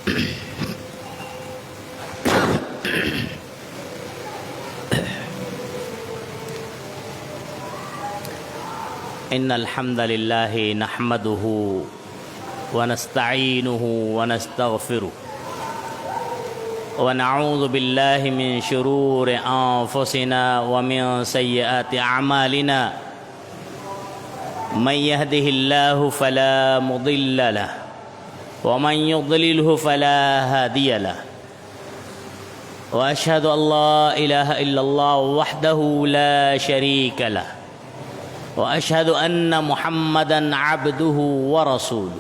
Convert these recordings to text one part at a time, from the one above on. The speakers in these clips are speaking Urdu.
إن الحمد لله نحمده ونستعينه ونستغفره ونعوذ بالله من شرور أنفسنا ومن سيئات أعمالنا من يهده الله فلا مضل له ومن يضلله فلا هادي له وأشهد أن لا إله إلا الله وحده لا شريك له وأشهد أن محمدًا عبده ورسوله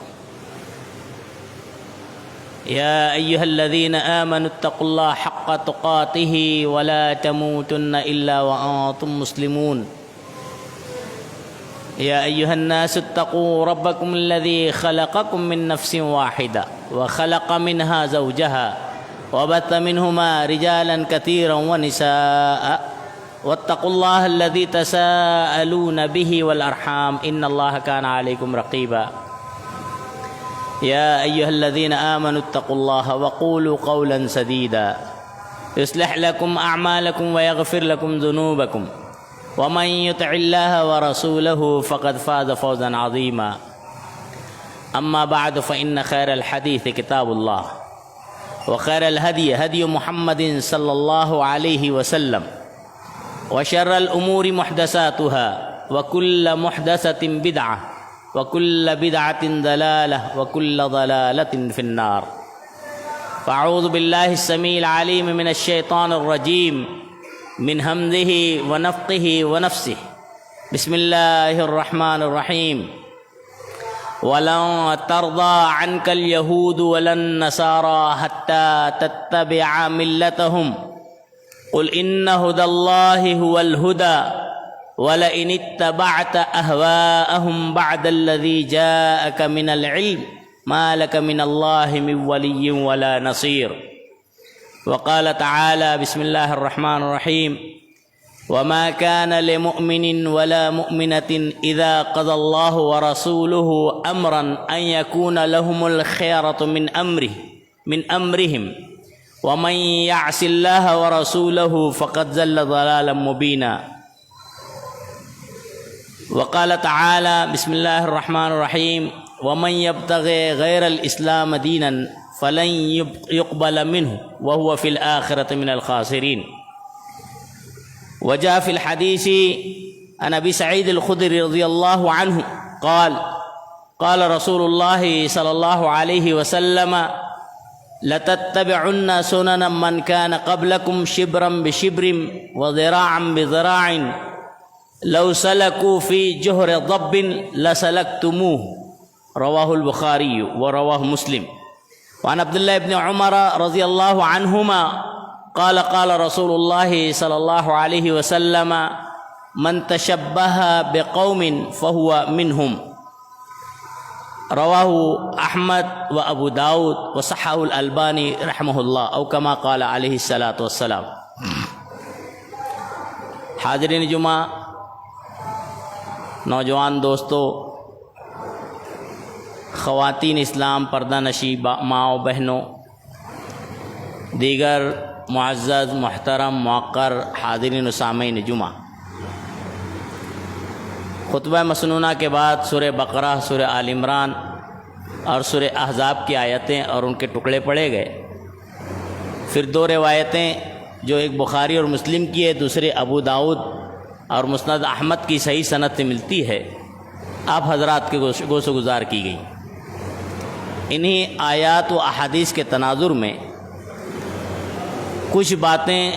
يا أيها الذين آمنوا اتقوا الله حق تقاته ولا تموتن إلا وأنتم مسلمون يا أيها الناس اتقوا ربكم الذي خلقكم من نفس واحدة وخلق منها زوجها وبث منهما رجالا كثيرا ونساء واتقوا الله الذي تساءلون به والأرحام إن الله كان عليكم رقيبا يا أيها الذين آمنوا اتقوا الله وقولوا قولا سديدا يصلح لكم أعمالكم ويغفر لكم ذنوبكم ومن يطع الله ورسوله فقد فاز فوزا عظيما أما بعد فإن خير الحديث كتاب الله وخير الهدي هدي محمد صلى الله عليه وسلم وشر الأمور محدثاتها وكل محدثة بدعة وكل بدعة ضلالة وكل ضلالة في النار فأعوذ بالله السميع العليم من الشيطان الرجيم من همزه ونفخه ونفسه بسم الله الرحمن الرحيم ولن ترضى عنك اليهود ولا النصارى حتى تتبع ملتهم قل إن هدى الله هو الهدى ولئن اتبعت أهواءهم بعد الذي جاءك من العلم ما لك من الله من ولي ولا نصير وقال تعالى بسم الله الرحمن الرحيم وما كان لمؤمن ولا مؤمنة إذا قضى الله ورسوله أمرا أن يكون لهم الخيرة من أمرهم ومن يعص الله ورسوله فقد ضل ضلالا مبينا وقال تعالى بسم الله الرحمن الرحيم ومن يبتغي غير الإسلام دينا فلن يقبل منه وهو في الآخرة من الخاسرين وجاء في الحديث عن أبي سعيد الخدري رضي الله عنه قال رسول الله صلى الله عليه وسلم لتتبعن سنن من كان قبلكم شبرا بشبر وذراعا بذراع لو سلكوا في جهر ضب لسلكتموه رواه البخاري ورواه مسلم وعن عبد الله بن عمر رضي الله عنهما قال رسول الله صلى الله عليه وسلم من تشبه بقوم فهو منهم رواه احمد و ابو داود و صححہ الالبانی رحمہ اللہ او کما قال علیہ الصلاۃ والسلام۔ حاضرین جمعہ، نوجوان دوستو، خواتین اسلام، پردہ نشی ماؤں بہنوں، دیگر معزز محترم موقر حاضرین و سامعین جمعہ، خطبہ مسنونہ کے بعد سورہ بقرہ، سورہ آل عمران اور سورہ احزاب کی آیتیں اور ان کے ٹکڑے پڑھے گئے۔ پھر دو روایتیں، جو ایک بخاری اور مسلم کی ہے، دوسرے ابو داؤد اور مسند احمد کی صحیح سند سے ملتی ہے، آپ حضرات کے گوش و گزار کی گئی۔ انہی آیات و احادیث کے تناظر میں کچھ باتیں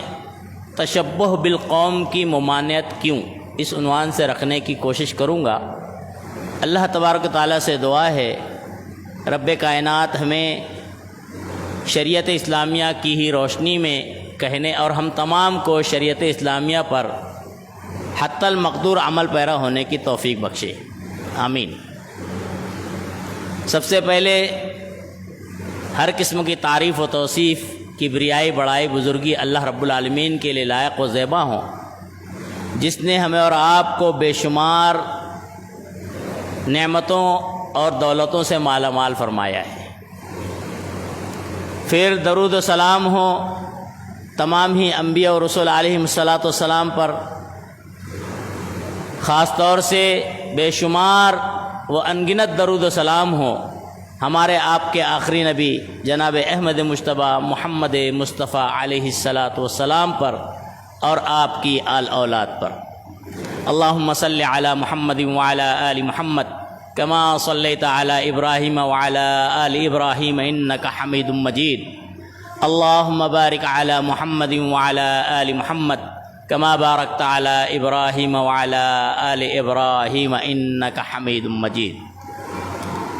تشبہ بالقوم کی ممانعت کیوں، اس عنوان سے رکھنے کی کوشش کروں گا۔ اللہ تبارک و تعالیٰ سے دعا ہے رب کائنات ہمیں شریعت اسلامیہ کی ہی روشنی میں کہنے اور ہم تمام کو شریعت اسلامیہ پر حتی المقدور عمل پیرا ہونے کی توفیق بخشے، آمین۔ سب سے پہلے ہر قسم کی تعریف و توصیف، کبریائی، بڑائی، بزرگی اللہ رب العالمین کے لیے لائق و زیبا ہوں، جس نے ہمیں اور آپ کو بے شمار نعمتوں اور دولتوں سے مالا مال فرمایا ہے۔ پھر درود و سلام ہو تمام ہی انبیاء و رسول علیہم الصلاۃ والسلام پر، خاص طور سے بے شمار و انگنت درود و سلام ہو ہمارے آپ کے آخری نبی جناب احمد مجتبیٰ محمد مصطفیٰ علیہ الصلاۃ والسلام پر اور آپ کی آل اولاد پر۔ اللہم صلی علی محمد وعلی آل محمد کما صلیت علی ابراہیم وعلی آل ابراہیم انک حمید مجید۔ اللہم بارک علی محمد وعلی آل محمد کما بارکت علی ابراہیم وعلی آل ابراہیم انک حمید مجید۔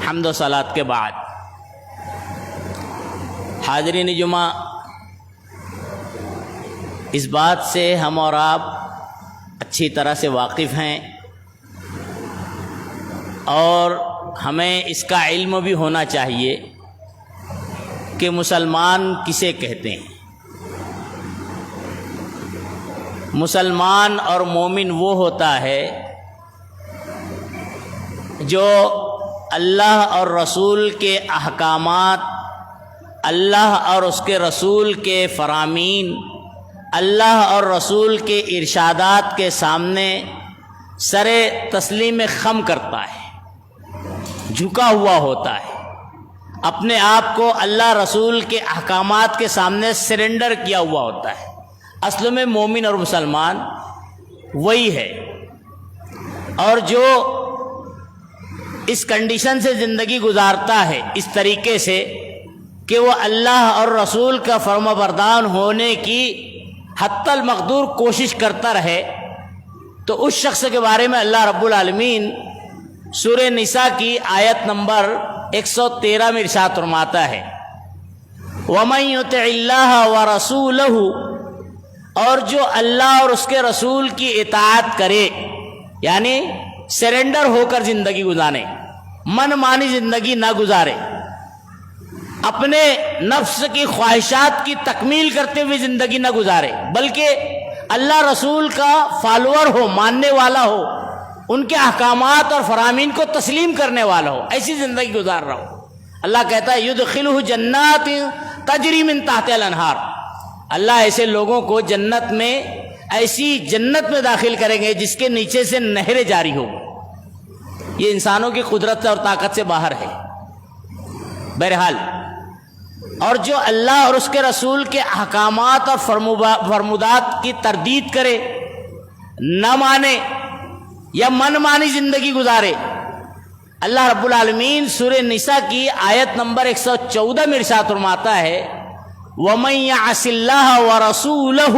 حمد و صلات کے بعد حاضرین جمعہ، اس بات سے ہم اور آپ اچھی طرح سے واقف ہیں اور ہمیں اس کا علم بھی ہونا چاہیے کہ مسلمان کسے کہتے ہیں۔ مسلمان اور مومن وہ ہوتا ہے جو اللہ اور رسول کے احکامات، اللہ اور اس کے رسول کے فرامین، اللہ اور رسول کے ارشادات کے سامنے سر تسلیم خم کرتا ہے، جھکا ہوا ہوتا ہے، اپنے آپ کو اللہ رسول کے احکامات کے سامنے سرنڈر کیا ہوا ہوتا ہے۔ اصل میں مومن اور مسلمان وہی ہے، اور جو اس کنڈیشن سے زندگی گزارتا ہے اس طریقے سے کہ وہ اللہ اور رسول کا فرما بردار ہونے کی حتی المقدور کوشش کرتا رہے، تو اس شخص کے بارے میں اللہ رب العالمین سورہ نساء کی آیت نمبر 113 میں ارشاد فرماتا ہے، وَمَن يُطِعِ اللَّهَ وَرَسُولَهُ، اور جو اللہ اور اس کے رسول کی اطاعت کرے، یعنی سرنڈر ہو کر زندگی گزارے، من مانی زندگی نہ گزارے، اپنے نفس کی خواہشات کی تکمیل کرتے ہوئے زندگی نہ گزارے، بلکہ اللہ رسول کا فالوور ہو، ماننے والا ہو، ان کے احکامات اور فرامین کو تسلیم کرنے والا ہو، ایسی زندگی گزار رہا ہو۔ اللہ کہتا ہے یدخلہ جنات تجری من تحتہا الانہار، اللہ ایسے لوگوں کو جنت میں، ایسی جنت میں داخل کریں گے جس کے نیچے سے نہریں جاری ہو۔ یہ انسانوں کی قدرت اور طاقت سے باہر ہے۔ بہرحال، اور جو اللہ اور اس کے رسول کے احکامات اور فرمودات کی تردید کرے، نہ مانے یا من مانی زندگی گزارے، اللہ رب العالمین سورہ نساء کی آیت نمبر 114 میں ارشاد فرماتا ہے، وَمَن يَعْصِ اللَّهَ وَرَسُولَهُ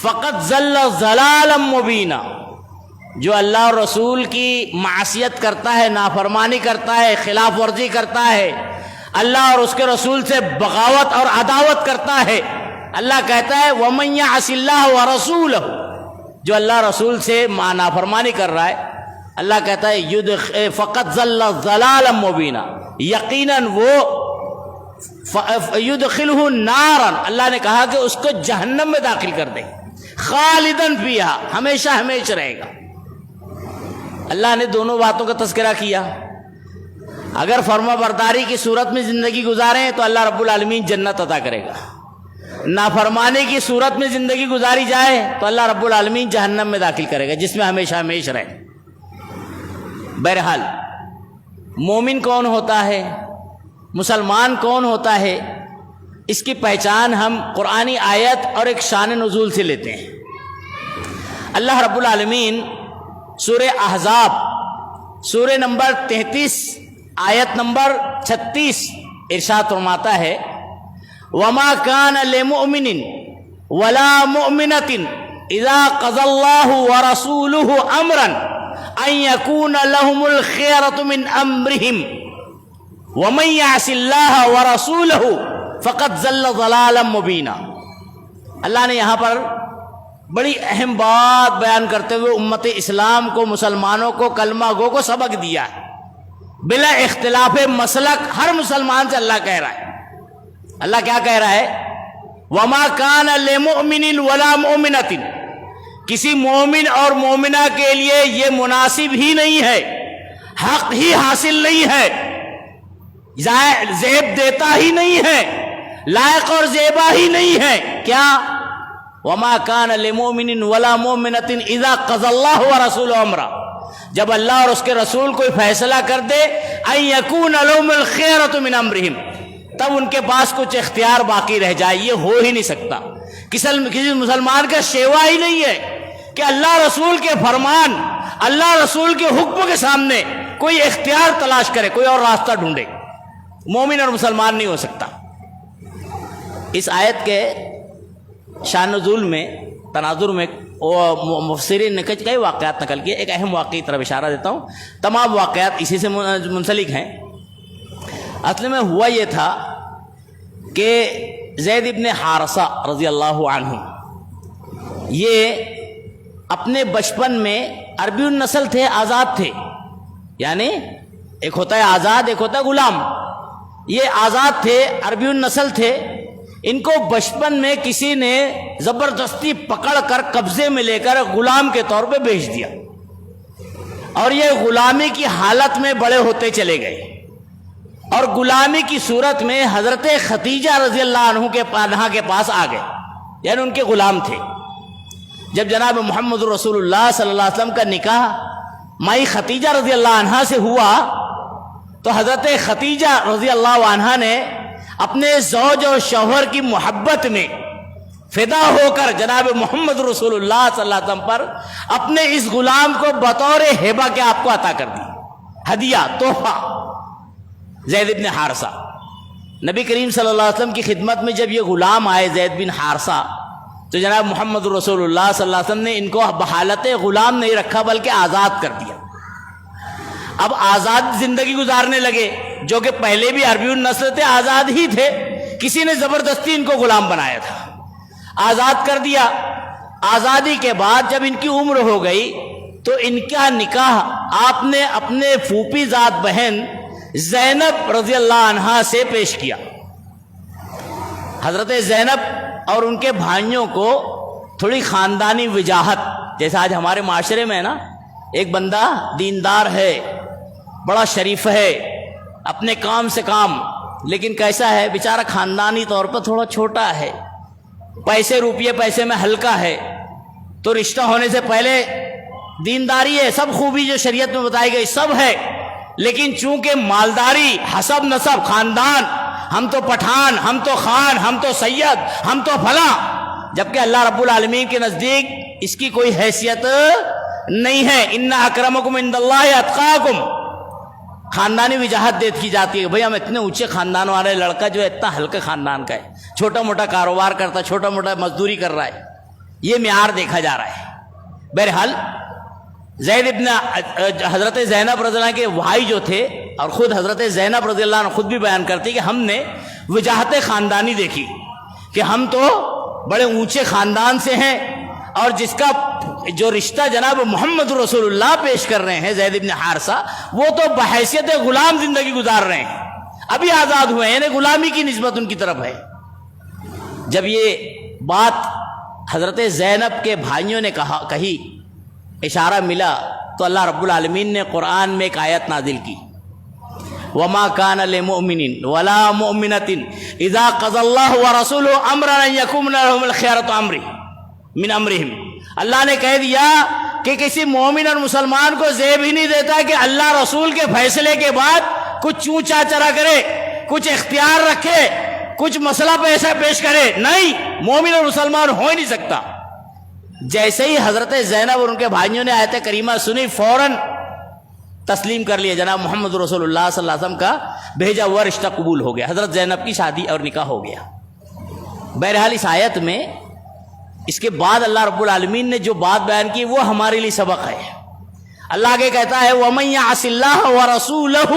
فَقَدْ ضَلَّ ضَلَالًا مُبِينًا، جو اللہ اور رسول کی معصیت کرتا ہے، نافرمانی کرتا ہے، خلاف ورزی کرتا ہے، اللہ اور اس کے رسول سے بغاوت اور عداوت کرتا ہے، اللہ کہتا ہے وَمَن يَعْصِ اللَّهَ وَرَسُولَهُ، جو اللہ رسول سے نافرمانی کر رہا ہے، اللہ کہتا ہے فَقَدْ ضَلَّ ضَلَالًا مُبِينًا، یقیناً وہ يُدْخِلُهُ نَارًا، اللہ نے کہا کہ اس کو جہنم میں داخل کر دے، خالداً فیہا، ہمیشہ ہمیشہ رہے گا۔ اللہ نے دونوں باتوں کا تذکرہ کیا۔ اگر فرما برداری کی صورت میں زندگی گزاریں تو اللہ رب العالمین جنت عطا کرے گا، نافرمانی کی صورت میں زندگی گزاری جائے تو اللہ رب العالمین جہنم میں داخل کرے گا، جس میں ہمیشہ ہمیشہ رہے۔ بہرحال، مومن کون ہوتا ہے، مسلمان کون ہوتا ہے، اس کی پہچان ہم قرآنی آیت اور ایک شان نزول سے لیتے ہیں۔ اللہ رب العالمین سورہ احزاب سورہ نمبر 33 آیت نمبر 36 ارشاد فرماتا ہے، وَمَا كَانَ لِمُؤْمِنٍ وَلَا مُؤْمِنَةٍ إِذَا قَضَى اللَّهُ وَرَسُولُهُ أَمْرًا أَن يَكُونَ لَهُمُ الْخِيَرَةُ مِنْ أَمْرِهِمْ وَمَن يَعْصِ اللَّهَ وَرَسُولَهُ فَقَدْ ضَلَّ ضَلَالًا مُبِينًا۔ اللہ نے یہاں پر بڑی اہم بات بیان کرتے ہوئے امت اسلام کو، مسلمانوں کو، کلمہ گو کو سبق دیا ہے۔ بلا اختلاف مسلک ہر مسلمان سے اللہ کہہ رہا ہے، اللہ کیا کہہ رہا ہے، وَمَا كَانَ لِمُؤْمِنٍ وَلَا مُؤْمِنَةٍ، کسی مومن اور مومنہ کے لیے یہ مناسب ہی نہیں ہے، حق ہی حاصل نہیں ہے، زیب دیتا ہی نہیں ہے، لائق اور زیبا ہی نہیں ہے. کیا؟ وما کان لمؤمن ولا مؤمنۃ اذا قضى اللہ ورسولہ امرا، جب اللہ اور اس کے رسول کوئی فیصلہ کر دے ان یکون لهم الخیرۃ من امرہم، تب ان کے پاس کچھ اختیار باقی رہ جائے. یہ ہو ہی نہیں سکتا. کسی مسلمان کا شیوا ہی نہیں ہے کہ اللہ رسول کے فرمان، اللہ رسول کے حکم کے سامنے کوئی اختیار تلاش کرے، کوئی اور راستہ ڈھونڈے. مومن اور مسلمان نہیں ہو سکتا. اس آیت کے شان نزول میں، تناظر میں مفسرین نے کئی واقعات نقل کیے. ایک اہم واقعی طرف اشارہ دیتا ہوں، تمام واقعات اسی سے منسلک ہیں. اصل میں ہوا یہ تھا کہ زید ابن حارثہ رضی اللہ عنہ یہ اپنے بچپن میں عربی النسل تھے، آزاد تھے. یعنی ایک ہوتا ہے آزاد، ایک ہوتا ہے غلام. یہ آزاد تھے، عربی النسل تھے. ان کو بچپن میں کسی نے زبردستی پکڑ کر قبضے میں لے کر غلام کے طور پہ بیچ دیا، اور یہ غلامی کی حالت میں بڑے ہوتے چلے گئے، اور غلامی کی صورت میں حضرت ختیجہ رضی اللہ عنہ کے پاس آ گئے. یعنی ان کے غلام تھے. جب جناب محمد رسول اللہ صلی اللہ علیہ وسلم کا نکاح مائی ختیجہ رضی اللہ عنہ سے ہوا تو حضرت ختیجہ رضی اللہ عنہ نے اپنے زوج اور شوہر کی محبت میں فدا ہو کر جناب محمد رسول اللہ صلی اللہ علیہ وسلم پر اپنے اس غلام کو بطور ہبہ کے آپ کو عطا کر دی، ہدیہ، تحفہ. زید بن حارثہ، نبی کریم صلی اللہ علیہ وسلم کی خدمت میں جب یہ غلام آئے زید بن حارثہ، تو جناب محمد رسول اللہ صلی اللہ علیہ وسلم نے ان کو بحالت غلام نہیں رکھا بلکہ آزاد کر دیا. اب آزاد زندگی گزارنے لگے، جو کہ پہلے بھی عربی النسل تھے، آزاد ہی تھے. کسی نے زبردستی ان کو غلام بنایا تھا، آزاد کر دیا. آزادی کے بعد جب ان کی عمر ہو گئی تو ان کا نکاح آپ نے اپنے پھوپھی ذات بہن زینب رضی اللہ عنہا سے پیش کیا. حضرت زینب اور ان کے بھائیوں کو تھوڑی خاندانی وجاہت، جیسے آج ہمارے معاشرے میں ہے نا، ایک بندہ دیندار ہے، بڑا شریف ہے، اپنے کام سے کام، لیکن کیسا ہے بیچارہ، خاندانی طور پر تھوڑا چھوٹا ہے، پیسے میں ہلکا ہے. تو رشتہ ہونے سے پہلے دینداری ہے، سب خوبی جو شریعت میں بتائی گئی سب ہے، لیکن چونکہ مالداری، حسب نسب، خاندان، ہم تو پٹھان، ہم تو خان، ہم تو سید، ہم تو فلاں، جبکہ اللہ رب العالمین کے نزدیک اس کی کوئی حیثیت نہیں ہے. ان اکرمکم عند اللہ اتقاکم. خاندانی وجاہت دیت کی جاتی ہے، بھئی ہم اتنے اونچے خاندان والے، لڑکا جو ہے اتنا ہلکے خاندان کا ہے، چھوٹا موٹا کاروبار کرتا ہے، چھوٹا موٹا مزدوری کر رہا ہے، یہ معیار دیکھا جا رہا ہے. بہرحال حضرت زینب رضی اللہ عنہ کے بھائی جو تھے، اور خود حضرت زینب رضی اللہ عنہ خود بھی بیان کرتی کہ ہم نے وجاہت خاندانی دیکھی کہ ہم تو بڑے اونچے خاندان سے ہیں، اور جس کا جو رشتہ جناب محمد رسول اللہ پیش کر رہے ہیں زید بن حارثہ، وہ تو بحیثیت غلام زندگی گزار رہے ہیں، ابھی آزاد ہوئے ہیں، یعنی غلامی کی نسبت ان کی طرف ہے. جب یہ بات حضرت زینب کے بھائیوں نے کہی، اشارہ ملا، تو اللہ رب العالمین نے قرآن میں ایک آیت نازل کی، وما كان لمؤمن ولا مؤمنة اذا قضى الله ورسوله امرا ان يكون لهم الخيرة من امرهم. اللہ نے کہہ دیا کہ کسی مومن اور مسلمان کو زیب ہی نہیں دیتا کہ اللہ رسول کے فیصلے کے بعد کچھ چوں چا چرا کرے، کچھ اختیار رکھے، کچھ مسئلہ پیسہ پیش کرے. نہیں، مومن اور مسلمان ہو ہی نہیں سکتا. جیسے ہی حضرت زینب اور ان کے بھائیوں نے آیت کریمہ سنی، فوراً تسلیم کر لیا. جناب محمد رسول اللہ صلی اللہ علیہ وسلم کا بھیجا ہوا رشتہ قبول ہو گیا، حضرت زینب کی شادی اور نکاح ہو گیا. بہرحال اس آیت میں اس کے بعد اللہ رب العالمین نے جو بات بیان کی وہ ہمارے لیے سبق ہے. اللہ آگے کہتا ہے وَمَن يَعْصِ اللَّهَ وَرَسُولَهُ،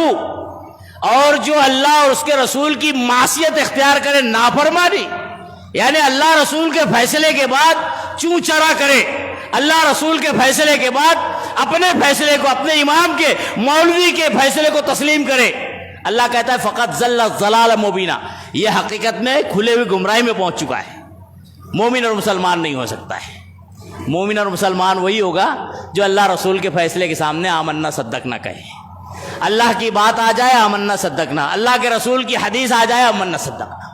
اور جو اللہ اور اس کے رسول کی معصیت اختیار کرے، نافرمانی، یعنی اللہ رسول کے فیصلے کے بعد چوں چرا کرے، اللہ رسول کے فیصلے کے بعد اپنے فیصلے کو، اپنے امام کے، مولوی کے فیصلے کو تسلیم کرے، اللہ کہتا ہے فقط ضل ضلال مبینہ، یہ حقیقت میں کھلے ہوئی گمراہی میں پہنچ چکا ہے. مومن اور مسلمان نہیں ہو سکتا ہے. مومن اور مسلمان وہی ہوگا جو اللہ رسول کے فیصلے کے سامنے آمنا صدقنا کہے. اللہ کی بات آ جائے آمنا صدقنا، اللہ کے رسول کی حدیث آ جائے آمنا صدقنا.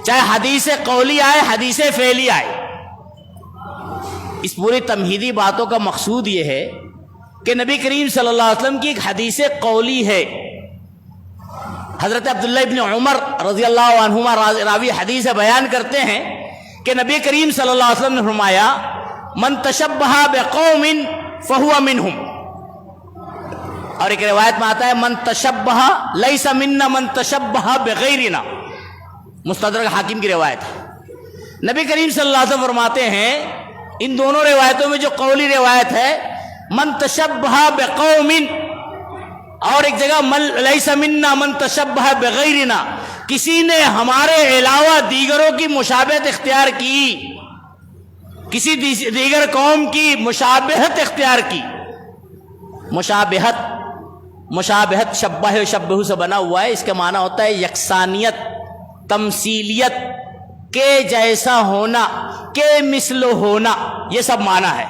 چاہے حدیث قولی آئے حدیث فعلی آئے. اس پوری تمہیدی باتوں کا مقصود یہ ہے کہ نبی کریم صلی اللہ علیہ وسلم کی ایک حدیث قولی ہے. حضرت عبداللہ ابن عمر رضی اللہ عنہما راوی حدیث بیان کرتے ہیں کہ نبی کریم صلی اللہ علیہ وسلم نے فرمایا من تشبہ بقوم فہو منہم. اور ایک روایت میں آتا ہے من تشبہ لیس منا من تشبہ بغیرنا. مستدرک حاکم کی روایت ہے. نبی کریم صلی اللہ علیہ وسلم فرماتے ہیں ان دونوں روایتوں میں جو قولی روایت ہے من تشبہ بقوم، اور ایک جگہ من لیس منا من تشبہ بغیرنا، کسی نے ہمارے علاوہ دیگروں کی مشابہت اختیار کی، کسی دیگر قوم کی مشابہت اختیار کی. مشابہت شبہ شبہ سے بنا ہوا ہے. اس کا معنی ہوتا ہے یکسانیت، تمثیلیت، کے جیسا ہونا، کے مثل ہونا، یہ سب معنی ہے.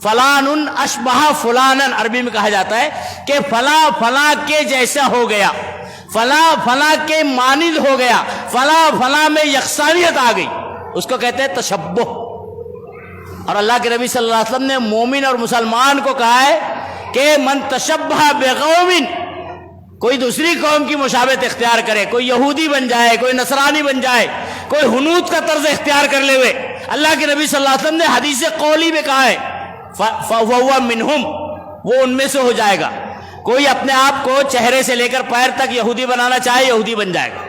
فلان اشبہ فلانن عربی میں کہا جاتا ہے کہ فلاں فلاں کے جیسا ہو گیا، فلاں فلاں کے مانند ہو گیا، فلاں فلاں میں یکسانیت آ گئی، اس کو کہتے ہیں تشبہ. اور اللہ کے نبی صلی اللہ علیہ وسلم نے مومن اور مسلمان کو کہا ہے کہ من تشبہ بقوم، کوئی دوسری قوم کی مشابہت اختیار کرے، کوئی یہودی بن جائے، کوئی نصرانی بن جائے، کوئی ہنود کا طرز اختیار کر لے ہوئے، اللہ کے نبی صلی اللہ علیہ وسلم نے حدیث قولی میں کہا ہے فَهُوَ مِنْهُمْ، وہ ان میں سے ہو جائے گا. کوئی اپنے آپ کو چہرے سے لے کر پیر تک یہودی بنانا چاہے یہودی بن جائے گا،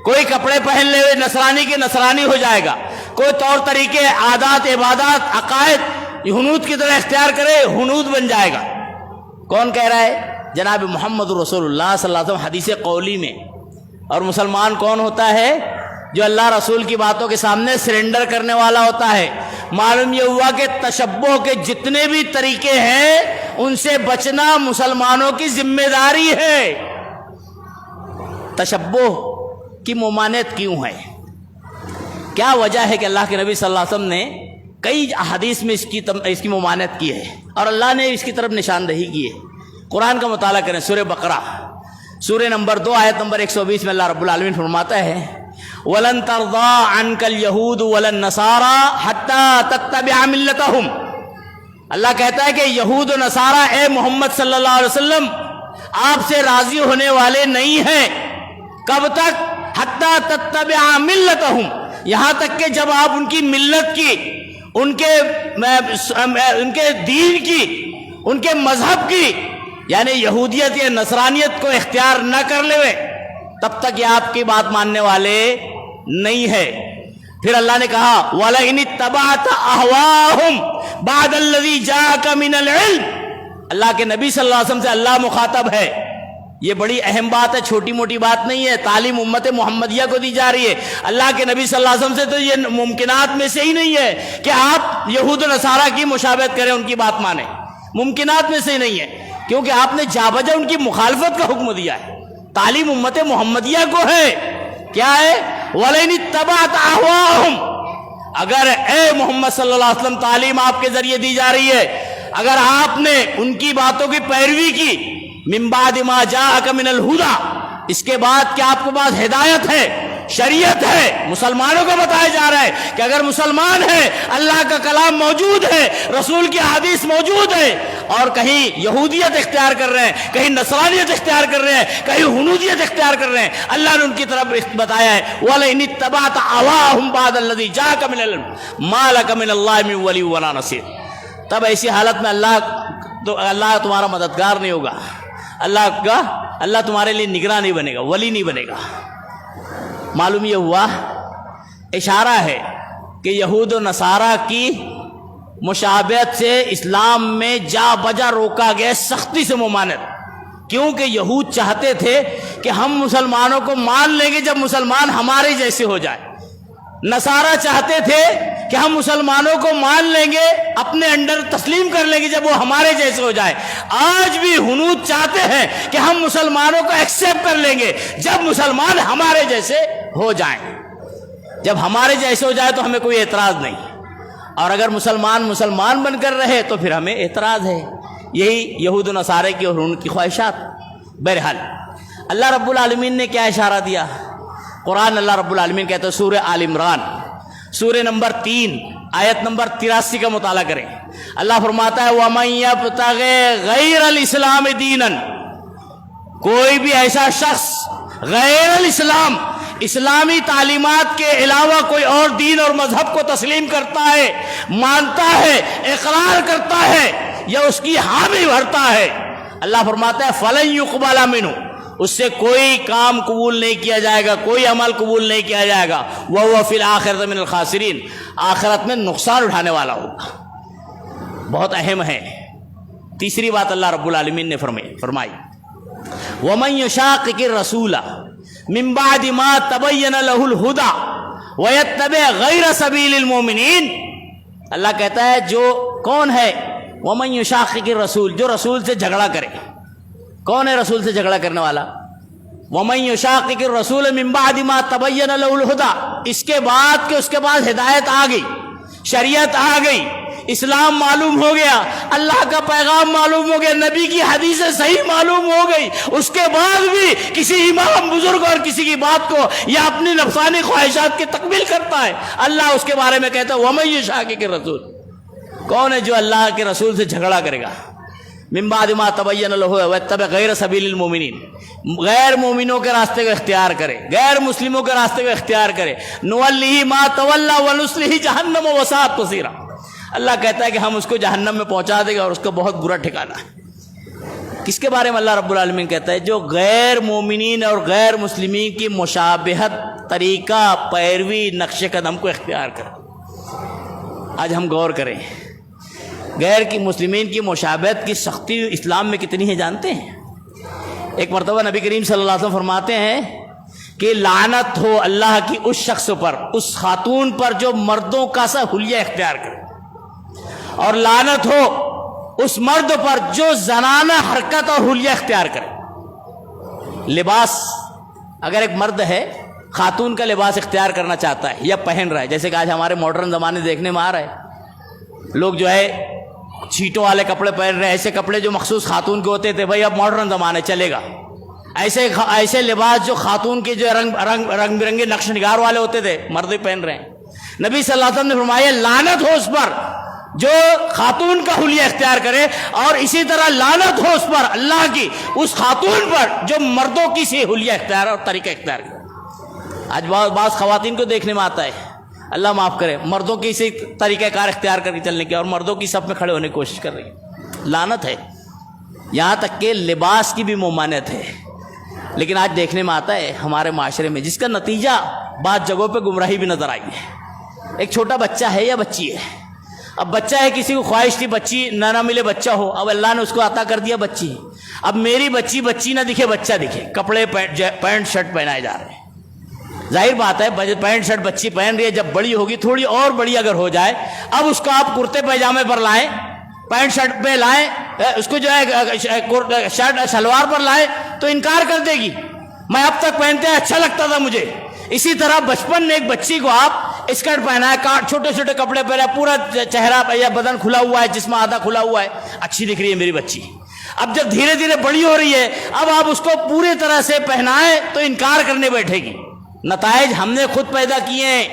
کوئی کپڑے پہن لے ہوئے نصرانی کے نصرانی ہو جائے گا، کوئی طور طریقے عادات عبادات عقائد ہنود کی طرح اختیار کرے ہنود بن جائے گا. کون کہہ رہا ہے؟ جناب محمد رسول اللہ صلی اللہ علیہ وسلم حدیث قولی میں. اور مسلمان کون ہوتا ہے؟ جو اللہ رسول کی باتوں کے سامنے سرنڈر کرنے والا ہوتا ہے. معلوم یہ ہوا کہ تشبہ کے جتنے بھی طریقے ہیں ان سے بچنا مسلمانوں کی ذمہ داری ہے. تشبہ کی ممانعت کیوں ہے؟ کیا وجہ ہے کہ اللہ کے نبی صلی اللہ علیہ وسلم نے کئی احادیث میں اس کی ممانعت کی ہے اور اللہ نے اس کی طرف نشاندہی کی ہے؟ قرآن کا مطالعہ کریں. سورہ بقرہ سورہ نمبر 2 آیت نمبر 120 میں اللہ رب العالمین فرماتا ہے وَلَن تَرْضَىٰ عَنْكَ الْيَهُودُ وَلَا النَّصَارَىٰ حَتَّىٰ تَتَّبِعَ مِلَّتَهُمْ. اللہ کہتا ہے کہ یہود و نصارہ اے محمد صلی اللہ علیہ وسلم آپ سے راضی ہونے والے نہیں ہیں. کب تک؟ حَتَّىٰ تَتَّبِعَ مِلَّتَهُمْ، یہاں تک کہ جب آپ ان کی ملت کی، ان کے دین کی، ان کے مذہب کی، یعنی یہودیت یا نصرانیت کو اختیار نہ کر لے، تب تک یہ آپ کی بات ماننے والے نہیں ہے. پھر اللہ نے کہا وَلَئِنِ اتَّبَعْتَ أَهْوَاءَهُمْ بَعْدَ الَّذِي جَاءَكَ مِنَ الْعِلْمِ. اللہ کے نبی صلی اللہ علیہ وسلم سے اللہ مخاطب ہے. یہ بڑی اہم بات ہے، چھوٹی موٹی بات نہیں ہے. تعلیم امت محمدیہ کو دی جا رہی ہے. اللہ کے نبی صلی اللہ علیہ وسلم سے تو یہ ممکنات میں سے ہی نہیں ہے کہ آپ یہود و نصارہ کی مشابہت کریں، ان کی بات مانیں. ممکنات میں سے ہی نہیں ہے، کیونکہ آپ نے جا بجا ان کی مخالفت کا حکم دیا ہے. تعلیم امت محمدیہ کو ہے، کیا ہے؟ وَلَئِنِ اتَّبَعْتَ أَهْوَاءَهُمْ. اگر اے محمد صلی اللہ علیہ وسلم تعلیم آپ کے ذریعے دی جا رہی ہے، اگر آپ نے ان کی باتوں کی پیروی کی من بعد ما جاءک من الہدی، اس کے بعد کہ آپ کے پاس ہدایت ہے، شریعت ہے، مسلمانوں کو بتایا جا رہا ہے کہ اگر مسلمان ہے، اللہ کا کلام موجود ہے، رسول کی حدیث موجود ہے، اور کہیں یہودیت اختیار کر رہے ہیں، کہیں نصرانیت اختیار کر رہے ہیں، کہیں ہنودیت اختیار کر رہے ہیں، اللہ نے ان کی طرف بتایا ہے وَلَئِنِ اتَّبَعْتَ أَهْوَاءَهُمْ بَعْدَ الَّذِي جَاءَكَ مِنَ الْعِلْمِ مَا لَكَ مِنَ اللَّهِ مِن وَلِيٍّ وَلَا نَصِيرٍ. تب ایسی حالت میں اللہ تمہارا مددگار نہیں ہوگا، اللہ تمہارے لیے نگراں نہیں بنے گا، ولی نہیں بنے گا. معلوم یہ ہوا اشارہ ہے کہ یہود و نصارہ کی مشابہت سے اسلام میں جا بجا روکا گیا، سختی سے ممانعت. کیونکہ یہود چاہتے تھے کہ ہم مسلمانوں کو مان لیں گے جب مسلمان ہمارے جیسے ہو جائے. نصارہ چاہتے تھے کہ ہم مسلمانوں کو مان لیں گے، اپنے انڈر تسلیم کر لیں گے جب وہ ہمارے جیسے ہو جائے. آج بھی ہنود چاہتے ہیں کہ ہم مسلمانوں کو ایکسیپٹ کر لیں گے جب مسلمان ہمارے جیسے ہو جائیں. جب ہمارے جیسے ہو جائے تو ہمیں کوئی اعتراض نہیں، اور اگر مسلمان بن کر رہے تو پھر ہمیں اعتراض ہے. یہی یہود و نصارے کی اور ان کی خواہشات. بہرحال اللہ رب العالمین نے کیا اشارہ دیا؟ قرآن اللہ رب العالمین کہتا ہے سورہ آل عمران سورہ نمبر 3 آیت نمبر 83 کا مطالعہ کریں. اللہ فرماتا ہے وَمَن يَبْتَغِ غَيْرَ الْإِسْلَامِ دِينًا، کوئی بھی ایسا شخص غیر الاسلام، اسلامی تعلیمات کے علاوہ کوئی اور دین اور مذہب کو تسلیم کرتا ہے، مانتا ہے، اقرار کرتا ہے یا اس کی حامی بھرتا ہے، اللہ فرماتا ہے فَلَن يُقْبَلَ مِنْهُ، اس سے کوئی کام قبول نہیں کیا جائے گا، کوئی عمل قبول نہیں کیا جائے گا. وَهُوَ فِي الْآخِرَةِ مِنَ الْخَاسِرِينَ، آخرت میں نقصان اٹھانے والا ہوگا. بہت اہم ہے. تیسری بات اللہ رب العالمین نے فرمائی وَمَن يُشَاقِقِ الرَّسُولَ مِن بَعْدِ مَا تَبَيَّنَ لَهُ الْهُدَى وَيَتَّبِعْ غَيْرَ سَبِيلِ الْمُؤْمِنِينَ، اللہ کہتا ہے جو کون ہے وَمَن يُشَاقِقِ الرَّسُولَ، جو رسول سے جھگڑا کرے. کون ہے رسول سے جھگڑا کرنے والا؟ وَمَن يُشَاقِقِ الرَّسُولَ مِن بَعْدِ مَا تَبَيَّنَ لَهُ الْهُدَى، اس کے بعد کہ اس کے پاس ہدایت آ گئی، شریعت آ گئی، اسلام معلوم ہو گیا، اللہ کا پیغام معلوم ہو گیا، نبی کی حدیثیں صحیح معلوم ہو گئی، اس کے بعد بھی کسی امام بزرگ اور کسی کی بات کو یا اپنی نفسانی خواہشات کی تکمیل کرتا ہے، اللہ اس کے بارے میں کہتا ہے وَمَن يُشَاقِقِ الرَّسُولَ، کون ہے جو اللہ کے رسول سے جھگڑا کرے گا؟ من بعد ما تبین لہ واتبع غیر سبیل المؤمنین، غیر مومنوں کے راستے کو اختیار کرے، غیر مسلموں کے راستے کو اختیار کرے، نولہ ما تولی ونصلہ جہنم وساءت مصیرا، اللہ کہتا ہے کہ ہم اس کو جہنم میں پہنچا دیں گے اور اس کا بہت برا ٹھکانہ ہے. کس کے بارے میں اللہ رب العالمین کہتا ہے؟ جو غیر مومنین اور غیر مسلمین کی مشابہت، طریقہ، پیروی، نقش قدم کو اختیار کرے. آج ہم غور کریں غیر کی مسلمین کی مشابہت کی سختی اسلام میں کتنی ہے جانتے ہیں؟ ایک مرتبہ نبی کریم صلی اللہ علیہ وسلم فرماتے ہیں کہ لعنت ہو اللہ کی اس شخص پر، اس خاتون پر جو مردوں کا سا حلیہ اختیار کرے، اور لعنت ہو اس مرد پر جو زنانہ حرکت اور حلیہ اختیار کرے. لباس، اگر ایک مرد ہے خاتون کا لباس اختیار کرنا چاہتا ہے یا پہن رہا ہے، جیسے کہ آج ہمارے ماڈرن زمانے دیکھنے میں آ رہا ہے، لوگ جو ہے چھیٹوں والے کپڑے پہن رہے ہیں، ایسے کپڑے جو مخصوص خاتون کے ہوتے تھے، بھائی اب ماڈرن زمانے چلے گا. ایسے لباس جو خاتون کے جو رنگ برنگے نقش نگار والے ہوتے تھے مرد پہن رہے ہیں. نبی صلی اللہ علیہ وسلم نے فرمایا لعنت ہو اس پر جو خاتون کا حلیہ اختیار کرے، اور اسی طرح لعنت ہو اس پر اللہ کی اس خاتون پر جو مردوں کی سی حلیہ اختیار اور طریقہ اختیار کرے. آج بعض خواتین کو دیکھنے میں آتا ہے، اللہ معاف کرے، مردوں کی اسی طریقہ کار اختیار کر کے چلنے کی اور مردوں کی صف میں کھڑے ہونے کی کوشش کر رہی ہے. لعنت ہے. یہاں تک کہ لباس کی بھی ممانعت ہے. لیکن آج دیکھنے میں آتا ہے ہمارے معاشرے میں، جس کا نتیجہ بعض جگہوں پہ گمراہی بھی نظر آئی ہے. ایک چھوٹا بچہ ہے یا بچی ہے، اب بچہ ہے، کسی کو خواہش تھی بچی نہ ملے بچہ ہو، اب اللہ نے اس کو عطا کر دیا بچی. اب میری بچی نہ دکھے، بچہ دکھے، کپڑے پینٹ شرٹ پہنائے جا رہے ہیں. ظاہر بات ہے پینٹ شرٹ بچی پہن رہی ہے، جب بڑی ہوگی تھوڑی اور بڑی اگر ہو جائے، اب اس کو آپ کرتے پیجامے پر لائیں، پینٹ شرٹ پہ لائیں، اس کو جو ہے شرٹ شلوار پر لائیں تو انکار کر دے گی. میں اب تک پہنتے ہیں اچھا لگتا تھا مجھے. اسی طرح بچپن میں ایک بچی کو آپ اسکرٹ پہنا ہے، چھوٹے چھوٹے کپڑے پہنا ہے، پورا چہرہ یا بدن کھلا ہوا ہے، جسم آدھا کھلا ہوا ہے، اچھی دکھ رہی ہے میری بچی. اب جب دھیرے دھیرے بڑی ہو رہی ہے، اب آپ اس کو پوری طرح سے پہنائیں تو انکار کرنے بیٹھے گی. نتائج ہم نے خود پیدا کیے ہیں.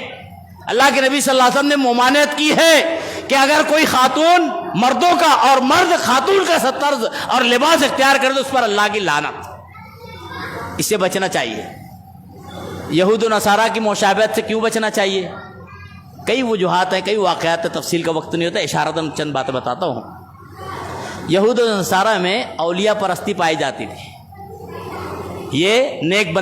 اللہ کے نبی صلی اللہ علیہ وسلم نے ممانعت کی ہے کہ اگر کوئی خاتون مردوں کا اور مرد خاتون کا طرز اور لباس اختیار کرے تو اس پر اللہ کی لعنت. اس سے بچنا چاہیے. یہود و نصارہ کی مشابہت سے کیوں بچنا چاہیے؟ کئی وجوہات ہیں، کئی واقعات ہیں، تفصیل کا وقت نہیں ہوتا، اشارتاً چند باتیں بتاتا ہوں. یہود و نصارہ میں اولیاء پرستی پائی جاتی تھی. یہ نیک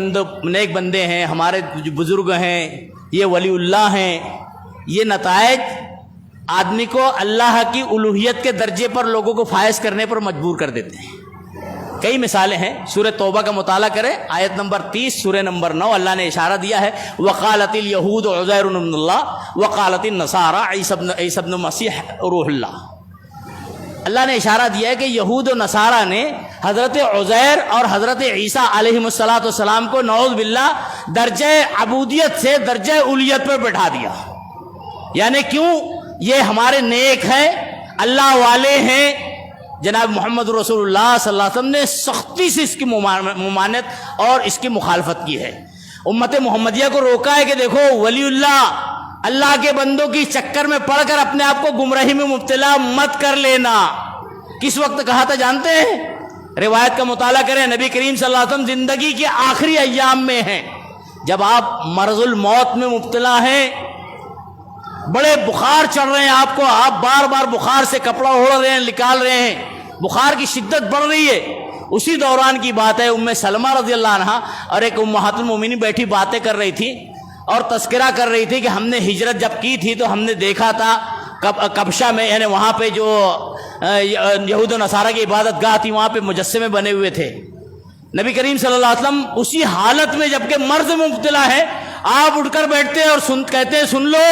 بندے ہیں، ہمارے بزرگ ہیں، یہ ولی اللہ ہیں. یہ نتائج آدمی کو اللہ کی الوہیت کے درجے پر لوگوں کو فائز کرنے پر مجبور کر دیتے ہیں. کئی مثالیں ہیں. سورہ توبہ کا مطالعہ کریں، آیت نمبر 30، سورہ نمبر 9، اللہ نے اشارہ دیا ہے وقالت الیہود عزیر ابن اللہ وقالت النصارى عیسی ابن مسیح روح اللہ. اللہ نے اشارہ دیا ہے کہ یہود و نصارہ نے حضرت عزیر اور حضرت عیسیٰ علیہ السلام کو نعوذ باللہ درجہ عبودیت سے درجہ الوہیت پر بٹھا دیا. یعنی کیوں؟ یہ ہمارے نیک ہیں، اللہ والے ہیں. جناب محمد رسول اللہ صلی اللہ علیہ وسلم نے سختی سے اس کی ممانعت اور اس کی مخالفت کی ہے. امت محمدیہ کو روکا ہے کہ دیکھو ولی اللہ کے بندوں کی چکر میں پڑھ کر اپنے آپ کو گمراہی میں مبتلا مت کر لینا. کس وقت کہا تھا جانتے ہیں؟ روایت کا مطالعہ کریں. نبی کریم صلی اللہ علیہ وسلم زندگی کے آخری ایام میں ہیں، جب آپ مرض الموت میں مبتلا ہیں، بڑے بخار چڑھ رہے ہیں آپ کو، آپ بار بار بخار سے کپڑا اوڑھ رہے ہیں، نکال رہے ہیں، بخار کی شدت بڑھ رہی ہے. اسی دوران کی بات ہے، ام سلمہ رضی اللہ عنہا اور ایک امہات المومنین بیٹھی باتیں کر رہی تھی اور تذکرہ کر رہی تھی کہ ہم نے ہجرت جب کی تھی تو ہم نے دیکھا تھا کبشہ میں، یعنی وہاں پہ جو یہود و نصارہ کی عبادت گاہ تھی وہاں پہ مجسمے بنے ہوئے تھے. نبی کریم صلی اللہ علیہ وسلم اسی حالت میں جبکہ مرض میں مبتلا ہے، آپ اٹھ کر بیٹھتے ہیں اور کہتے ہیں سن لو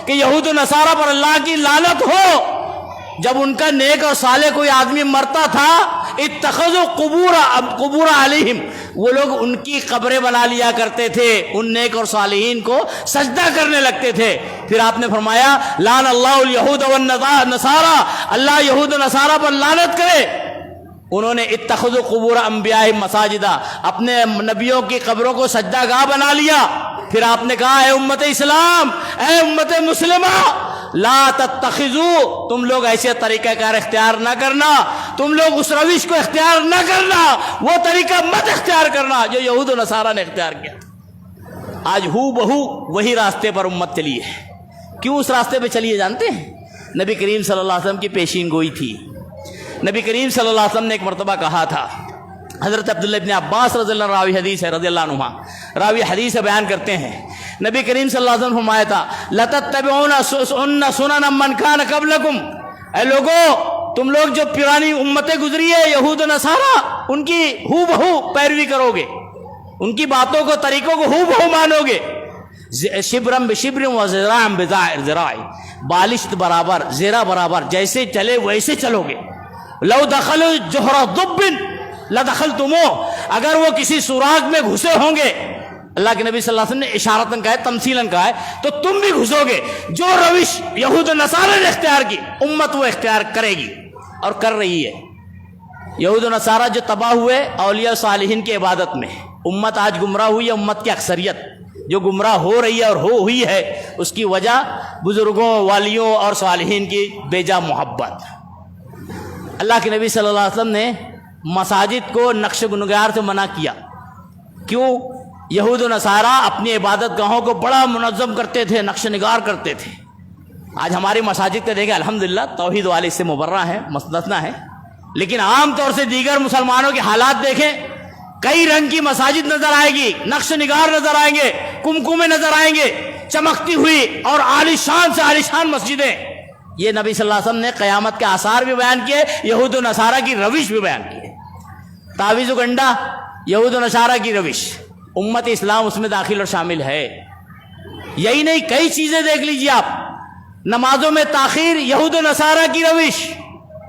کہ یہود و نصارہ پر اللہ کی لعنت ہو. جب ان کا نیک اور صالح کوئی آدمی مرتا تھا، اتخذوا قبور علیہم، وہ لوگ ان کی قبریں بنا لیا کرتے تھے، ان نیک اور صالحین کو سجدہ کرنے لگتے تھے. پھر آپ نے فرمایا لعن اللہ الیہود والنصارى، اللہ یہود و نصارہ پر لعنت کرے. انہوں نے اتخذوا قبور انبیائہم مساجدہ، اپنے نبیوں کی قبروں کو سجدہ گاہ بنا لیا. پھر آپ نے کہا اے امت اسلام، اے امت مسلمہ، لا تتخذوا، تم لوگ ایسے طریقہ کار اختیار نہ کرنا، تم لوگ اس روش کو اختیار نہ کرنا، وہ طریقہ مت اختیار کرنا جو یہود و نصارہ نے اختیار کیا. آج ہو بہو وہی راستے پر امت چلی ہے. کیوں اس راستے پہ چلیے جانتے ہیں؟ نبی کریم صلی اللہ علیہ وسلم کی پیشین گوئی تھی. نبی کریم صلی اللہ علیہ وسلم نے ایک مرتبہ کہا تھا، حضرت عبداللہ ابن عباس رضی اللہ عنہ راوی حدیث ہے، رضی اللہ عنہما راوی حدیث بیان کرتے ہیں، نبی کریم صلی اللہ علیہ وسلم فرمایا تھا لَتَتَّبِعُونَ سُنَنَ مَنْ كَانَ قَبْلَكُمْ، اے لوگو تم لوگ جو پرانی امتیں گزری ہے یہود و نصارہ، ان کی ہو بہو پیروی کرو گے، ان کی باتوں کو طریقوں کو ہو بہو مانو گے. شبرم بشبرم و ذراعم بذراع، بالشت برابر زیرہ برابر، جیسے چلے ویسے چلو گے. لو دخلوا جحر ضب لدخلتموہ، اگر وہ کسی سوراخ میں گھسے ہوں گے، اللہ کے نبی صلی اللہ علیہ وسلم نے اشارتاً کہا ہے، تمثیلاً کہا ہے، تو تم بھی گھسو گے. جو روش یہود و نصارہ نے اختیار کی امت وہ اختیار کرے گی اور کر رہی ہے. یہود و نصارہ جو تباہ ہوئے اولیاء و صالحین کی عبادت میں، امت آج گمراہ ہوئی ہے. امت کی اکثریت جو گمراہ ہو رہی ہے اور ہوئی ہے، اس کی وجہ بزرگوں، والیوں اور صالحین کی بیجا محبت. اللہ کے نبی صلی اللہ علیہ وسلم نے مساجد کو نقش نگار سے منع کیا. کیوں؟ یہود و نصارہ اپنی عبادت گاہوں کو بڑا منظم کرتے تھے، نقش نگار کرتے تھے. آج ہماری مساجد کا دیکھیں الحمدللہ توحید والے اس سے مبرہ ہیں، مستثنیٰ ہیں، لیکن عام طور سے دیگر مسلمانوں کے حالات دیکھیں، کئی رنگ کی مساجد نظر آئے گی، نقش نگار نظر آئیں گے، کمکمے نظر آئیں گے، چمکتی ہوئی اور عالی شان سے عالی شان مسجدیں. یہ نبی صلی اللہ علیہ وسلم نے قیامت کے آثار بھی بیان کیے، یہود و نصارہ کی روش بھی بیان کی ہے. تعویذ و گنڈا یہود و نصارہ کی روش، امت اسلام اس میں داخل اور شامل ہے. یہی نہیں، کئی چیزیں دیکھ لیجیے آپ. نمازوں میں تاخیر یہود و نصارہ کی روش،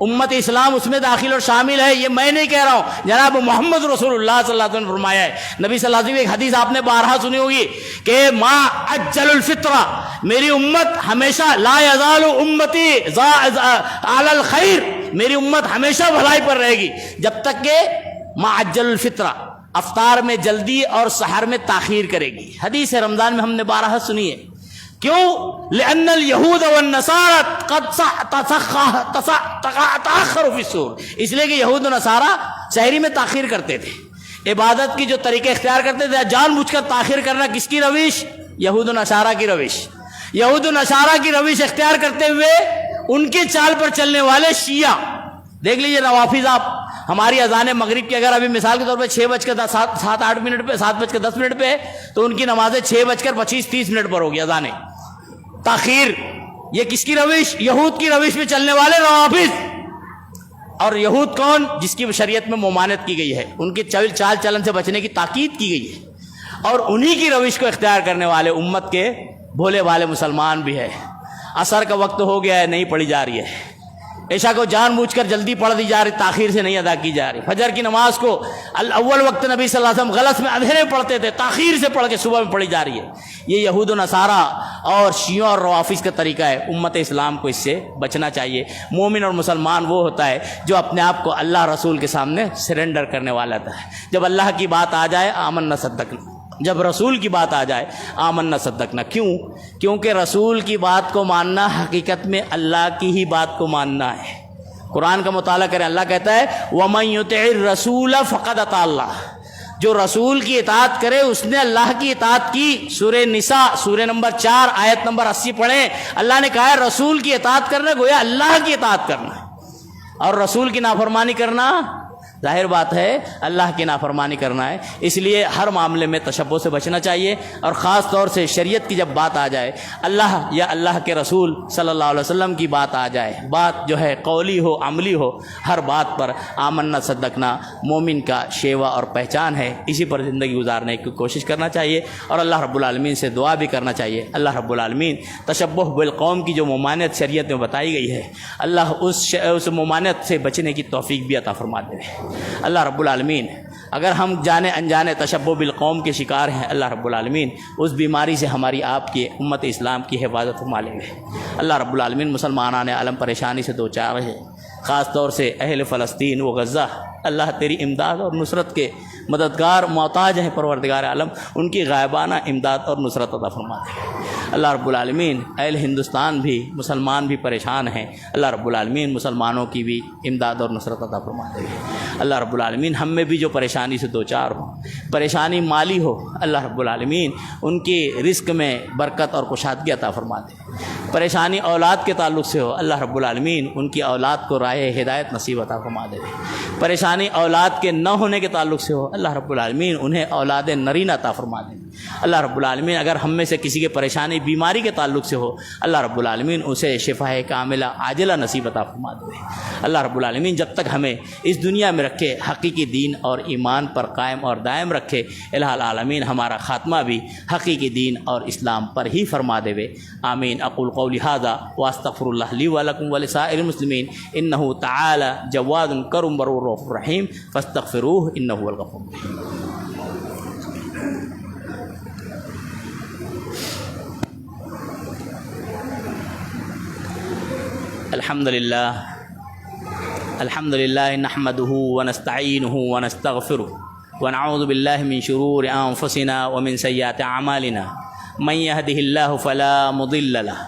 امت اسلام اس میں داخل اور شامل ہے. یہ میں نہیں کہہ رہا ہوں، جناب محمد رسول اللہ صلی اللہ علیہ وسلم نے فرمایا ہے. نبی صلی اللہ علیہ وسلم ایک حدیث آپ نے بارہا سنی ہوگی کہ ما عجل الفطرہ، میری امت ہمیشہ لا یزال امتی علی الخیر، میری امت ہمیشہ بھلائی پر رہے گی جب تک کہ ما عجل الفطرہ، افطار میں جلدی اور سحر میں تاخیر کرے گی. حدیث رمضان میں ہم نے بارہا سنی ہے. کیوں؟ لأن اليہود والنصارى قد تأخروا في السحور، اس لیے کہ یہود و نصارہ سحری میں تاخیر کرتے تھے. عبادت کی جو طریقے اختیار کرتے تھے، جان بوجھ کر تاخیر کرنا کس کی روش؟ یہود و نصارہ کی روش. یہود و نصارہ کی روش اختیار کرتے ہوئے ان کے چال پر چلنے والے شیعہ دیکھ لیجئے. روافض آپ ہماری اذان مغرب کی اگر ابھی مثال کے طور پہ 7:10 پہ ہے تو ان کی نمازیں 6:25-30 پر ہوگی اذانیں. تاخیر یہ کس کی روش؟ یہود کی روش میں چلنے والے روافض. اور یہود کون؟ جس کی شریعت میں ممانعت کی گئی ہے، ان کی چال چلن سے بچنے کی تاکید کی گئی ہے. اور انہی کی روش کو اختیار کرنے والے امت کے بھولے والے مسلمان بھی ہے. عصر کا وقت ہو گیا ہے، نہیں پڑھی جا رہی ہے. عشاء کو جان بوجھ کر جلدی پڑھ دی جا رہی، تاخیر سے نہیں ادا کی جا رہی. فجر کی نماز کو اول وقت نبی صلی اللہ علیہ وسلم غلط میں اندھیرے میں پڑھتے تھے، تاخیر سے پڑھ کے صبح میں پڑھی جا رہی ہے. یہ یہود و نصارہ اور شیعوں اور روافض کا طریقہ ہے. امت اسلام کو اس سے بچنا چاہیے. مومن اور مسلمان وہ ہوتا ہے جو اپنے آپ کو اللہ رسول کے سامنے سرنڈر کرنے والا ہوتا ہے. جب اللہ کی بات آ جائے آمنا صدقنا، جب رسول کی بات آ جائے آمنا صدقنا. کیوں؟ کیونکہ رسول کی بات کو ماننا حقیقت میں اللہ کی ہی بات کو ماننا ہے. قرآن کا مطالعہ کریں, اللہ کہتا ہے وَمَن يُطِعِ الرَّسُولَ فَقَدْ أَطَاعَ اللَّهَ, جو رسول کی اطاعت کرے اس نے اللہ کی اطاعت کی. سورہ نساء سورہ نمبر 4 آیت نمبر 80 پڑھیں. اللہ نے کہا ہے رسول کی اطاعت کرنا گویا اللہ کی اطاعت کرنا, اور رسول کی نافرمانی کرنا ظاہر بات ہے اللہ کی نافرمانی کرنا ہے. اس لیے ہر معاملے میں تشبہ سے بچنا چاہیے, اور خاص طور سے شریعت کی جب بات آ جائے, اللہ یا اللہ کے رسول صلی اللہ علیہ وسلم کی بات آ جائے, بات جو ہے قولی ہو عملی ہو, ہر بات پر آمنا صدقنا مومن کا شیوا اور پہچان ہے. اسی پر زندگی گزارنے کی کوشش کرنا چاہیے, اور اللہ رب العالمین سے دعا بھی کرنا چاہیے. اللہ رب العالمین تشبہ بالقوم کی جو ممانعت شریعت میں بتائی گئی ہے, اللہ اس ممانعت سے بچنے کی توفیق بھی عطا فرما دے. اللہ رب العالمین اگر ہم جانے انجانے تشبہ بالقوم کے شکار ہیں, اللہ رب العالمین اس بیماری سے ہماری آپ کی امت اسلام کی حفاظت فرما لیں گے. اللہ رب العالمین مسلمانان عالم پریشانی سے دوچار ہے, خاص طور سے اہل فلسطین و غزہ. اللہ تیری امداد اور نصرت کے مددگار محتاج ہیں پروردگار عالم, ان کی غائبانہ امداد اور نصرت عطا فرما دے. اللہ رب العالمین اہل ہندوستان بھی مسلمان بھی پریشان ہیں, اللہ رب العالمین مسلمانوں کی بھی امداد اور نصرت عطا فرما دے. اللہ رب العالمین ہم میں بھی جو پریشانی سے دوچار ہوں, پریشانی مالی ہو, اللہ رب العالمین ان کی رزق میں برکت اور کشادگی عطا فرما دے. پریشانی اولاد کے تعلق سے ہو, اللہ رب العالمین ان کی اولاد کو راہ ہدایت نصیب عطا فرما دے. پریشانی اولاد کے نہ ہونے کے تعلق سے ہو, اللہ رب العالمین انہیں اولاد نرینہ عطا فرما دے. اللہ رب العالمین اگر ہم میں سے کسی کے پریشانی بیماری کے تعلق سے ہو, اللہ رب العالمین اسے شفاء کاملہ عاجلہ نصیب عطا فرما دے. اللہ رب العالمین جب تک ہمیں اس دنیا میں رکھے حقیقی دین اور ایمان پر قائم اور دائم رکھے, الہ العالمین ہمارا خاتمہ بھی حقیقی دین اور اسلام پر ہی فرما دے. آمین. اقول قولی ھذا واستغفر اللہ لی ولکم ولسائر المسلمین انہ تعالی جواد کرم برور رحیم فاستغفروہ انہ هو الغفور الرحیم. الحمد لله نحمده ونستعينه ونستغفره ونعوذ بالله من شرور أنفسنا ومن سيئات أعمالنا من يهده الله فلا مضل له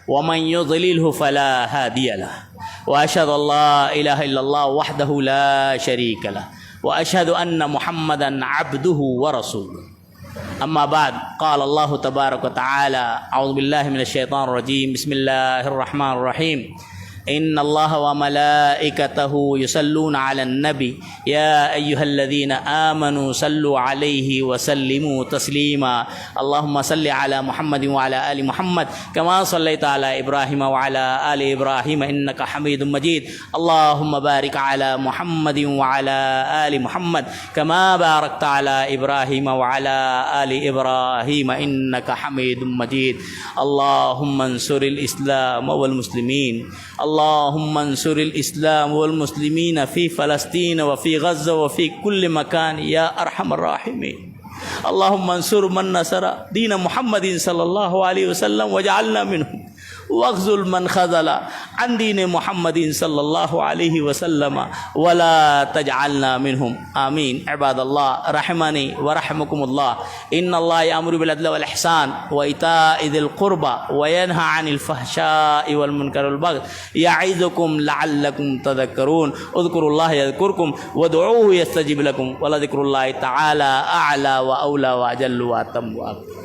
ومن يضلله فلا هادي له وأشهد أن لا إله إلا الله وحده لا شريك له وأشهد أن محمدا عبده ورسوله. أما بعد قال الله تبارك وتعالى أعوذ بالله من الشيطان الرجيم بسم الله الرحمن الرحيم إن الله وملائكته يصلون على النبي يا أيها الذين آمنوا صلوا عليه وسلموا تسليما اللهم صل على محمد وعلى آل محمد كما صليت على إبراهيم وعلى آل إبراهيم إنك حميد مجيد اللهم بارك على محمد وعلى آل محمد كما باركت على إبراهيم وعلى آل إبراهيم إنك حميد مجيد اللهم انصر الإسلام والمسلمين اللهم انصر الإسلام والمسلمين في فلسطين وفي غزة وفي كل مكان يا أرحم الراحمين اللهم انصر من نصر دين محمد صلى الله عليه وسلم واجعلنا منهم واخذل من خذل عن دين محمد صلى الله عليه وسلم ولا تجعلنا منهم آمين. عباد الله رحمني ورحمكم الله إن الله يأمر بالعدل والإحسان وإيتاء ذي القربى وينهى عن الفحشاء والمنكر والبغي يعظكم لعلكم تذكرون اذكروا الله يذكركم وادعوه يستجب لكم ولذكر الله تعالى أعلى وأولى وأجل وأتم وأكبر.